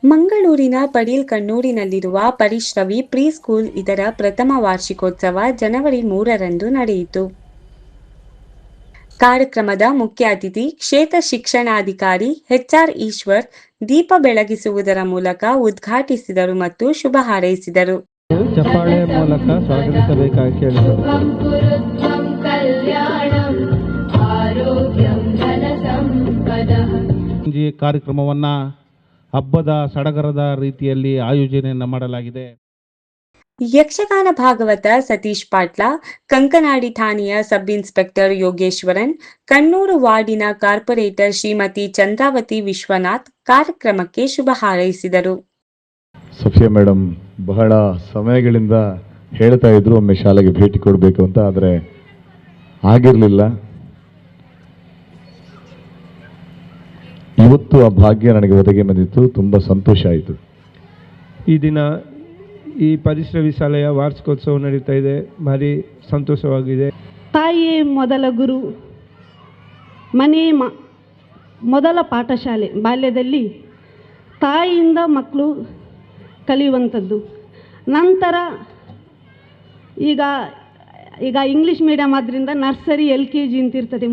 ಮಂಗಳೂರಿನ ಪಡೀಲ್ ಕಣ್ಣೂರಿನಲ್ಲಿರುವ ಪರಿಶ್ರವಿ ಪ್ರೀಸ್ಕೂಲ್ ಇದರ ಪ್ರಥಮ ವಾರ್ಷಿಕೋತ್ಸವ ಜನವರಿ 3ರಂದು ನಡೆಯಿತು. ಕಾರ್ಯಕ್ರಮದ ಮುಖ್ಯ ಅತಿಥಿ ಕ್ಷೇತ್ರ ಶಿಕ್ಷಣಾಧಿಕಾರಿ ಎಚ್.ಆರ್. ಈಶ್ವರ್ ದೀಪ ಬೆಳಗಿಸುವುದರ ಮೂಲಕ ಉದ್ಘಾಟಿಸಿದರು ಮತ್ತು ಶುಭ ಹಾರೈಸಿದರು. ಚಪ್ಪಾಳೆ ಮೂಲಕ ಸ್ವಾಗತಿಸಬೇಕಾಗಿ ಕೇಳಿದರು. ಈ ಕಾರ್ಯಕ್ರಮವನ್ನ ಹಬ್ಬದ ಸಡಗರದ ರೀತಿಯಲ್ಲಿ ಆಯೋಜನೆಯನ್ನು ಮಾಡಲಾಗಿದೆ. ಯಕ್ಷಗಾನ ಭಾಗವತ ಸತೀಶ್ ಪಾಟ್ಲ, ಕಂಕನಾಡಿ ಠಾಣೆಯ ಸಬ್ ಇನ್ಸ್ಪೆಕ್ಟರ್ ಯೋಗೇಶ್ವರನ್, ಕಣ್ಣೂರು ವಾರ್ಡಿನ ಕಾರ್ಪೊರೇಟರ್ ಶ್ರೀಮತಿ ಚಂದ್ರಾವತಿ ವಿಶ್ವನಾಥ್ ಕಾರ್ಯಕ್ರಮಕ್ಕೆ ಶುಭ ಹಾರೈಸಿದರು. ಸಫಿಯಾ ಮೇಡಮ್ ಬಹಳ ಸಮಯಗಳಿಂದ ಹೇಳ್ತಾ ಇದ್ರು ಒಮ್ಮೆ ಶಾಲೆಗೆ ಭೇಟಿ ಕೊಡಬೇಕು ಅಂತ, ಆದರೆ ಆಗಿರಲಿಲ್ಲ. ಇವತ್ತು ಆ ಭಾಗ್ಯ ನನಗೆ ಒದಗಿ ಬಂದಿತ್ತು. ತುಂಬ ಸಂತೋಷ ಆಯಿತು. ಈ ದಿನ ಈ ಪರಿಶ್ರವಿ ಶಾಲೆಯ ವಾರ್ಷಿಕೋತ್ಸವ ನಡೀತಾ ಇದೆ. ಭಾರಿ ಸಂತೋಷವಾಗಿದೆ. ತಾಯಿಯೇ ಮೊದಲ ಗುರು, ಮನೆ ಮೊದಲ ಪಾಠಶಾಲೆ. ಬಾಲ್ಯದಲ್ಲಿ ತಾಯಿಯಿಂದ ಮಕ್ಕಳು ಕಲಿಯುವಂಥದ್ದು. ನಂತರ ಈಗ ಇಂಗ್ಲೀಷ್ ಮೀಡಿಯಮ್ ಆದ್ದರಿಂದ ನರ್ಸರಿ LKG ಅಂತಿರ್ತದೆ,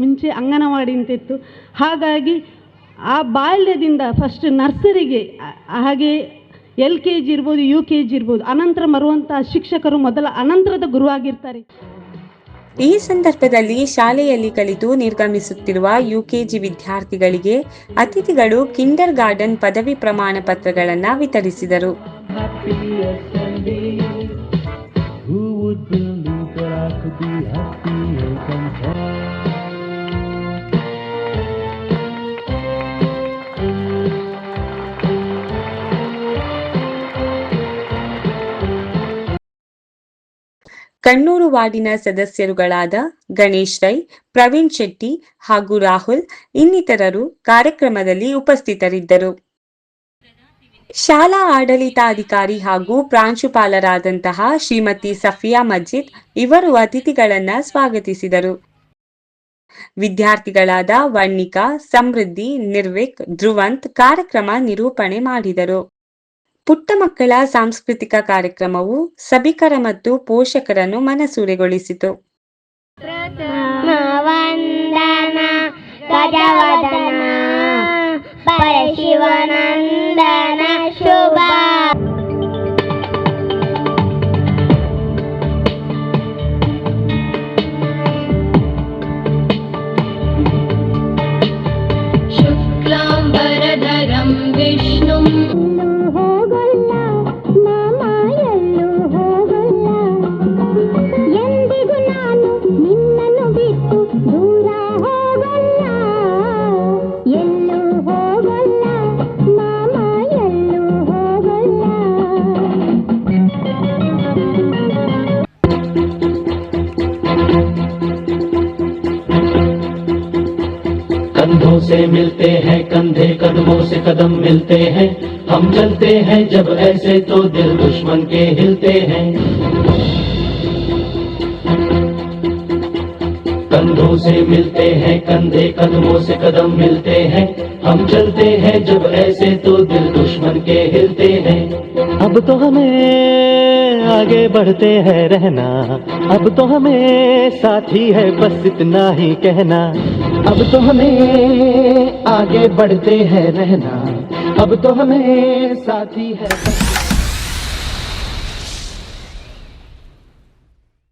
ಮುಂಚೆ ಅಂಗನವಾಡಿ ಅಂತಿತ್ತು. ಹಾಗಾಗಿ ಆ ಬಾಲ್ಯದಿಂದ ಫಸ್ಟ್ ನರ್ಸರಿಗೆ, ಹಾಗೆ LKG ಇರ್ಬೋದು, UKG ಇರ್ಬೋದು, ಅನಂತರ ಬರುವಂಥ ಶಿಕ್ಷಕರು ಮೊದಲ ಅನಂತರದ ಗುರುವಾಗಿರ್ತಾರೆ. ಈ ಸಂದರ್ಭದಲ್ಲಿ ಶಾಲೆಯಲ್ಲಿ ಕಲಿತು ನಿರ್ಗಮಿಸುತ್ತಿರುವ UKG ವಿದ್ಯಾರ್ಥಿಗಳಿಗೆ ಅತಿಥಿಗಳು ಕಿಂಡರ್ ಗಾರ್ಡನ್ ಪದವಿ ಪ್ರಮಾಣ ಪತ್ರಗಳನ್ನು ವಿತರಿಸಿದರು. ಕಣ್ಣೂರು ವಾರ್ಡಿನ ಸದಸ್ಯರುಗಳಾದ ಗಣೇಶ್ ರೈ, ಪ್ರವೀಣ್ ಶೆಟ್ಟಿ ಹಾಗೂ ರಾಹುಲ್ ಇನ್ನಿತರರು ಕಾರ್ಯಕ್ರಮದಲ್ಲಿ ಉಪಸ್ಥಿತರಿದ್ದರು. ಶಾಲಾ ಆಡಳಿತಾಧಿಕಾರಿ ಹಾಗೂ ಪ್ರಾಂಶುಪಾಲರಾದಂತಹ ಶ್ರೀಮತಿ ಸಫಿಯಾ ಮಜಿದ್ ಇವರು ಅತಿಥಿಗಳನ್ನ ಸ್ವಾಗತಿಸಿದರು. ವಿದ್ಯಾರ್ಥಿಗಳಾದ ವರ್ಣಿಕಾ, ಸಮೃದ್ಧಿ, ನಿರ್ವಿಕ್, ಧ್ರುವಂತ್ ಕಾರ್ಯಕ್ರಮ ನಿರೂಪಣೆ ಮಾಡಿದರು. ಪುಟ್ಟ ಮಕ್ಕಳ ಸಾಂಸ್ಕೃತಿಕ ಕಾರ್ಯಕ್ರಮವು ಸಭಿಕರ ಮತ್ತು ಪೋಷಕರನ್ನು ಮನಸೂರೆಗೊಳಿಸಿತು. ಶುಕ್ಲಾಂಬರಧರಂ ವಿಷ್ಣುಂ कंधों से मिलते हैं कंधे, कदमों से कदम मिलते हैं, हम चलते हैं जब ऐसे तो दिल दुश्मन के हिलते हैं। कंधों से मिलते हैं कंधे, कदमों से कदम मिलते हैं, हम चलते हैं जब ऐसे तो दिल दुश्मन के हिलते हैं। अब तो हमें आगे बढ़ते हैं रहना, अब तो हमें साथी है बस इतना ही कहना। अब तो हमें आगे बढ़ते हैं रहना, अब तो हमें साथी है।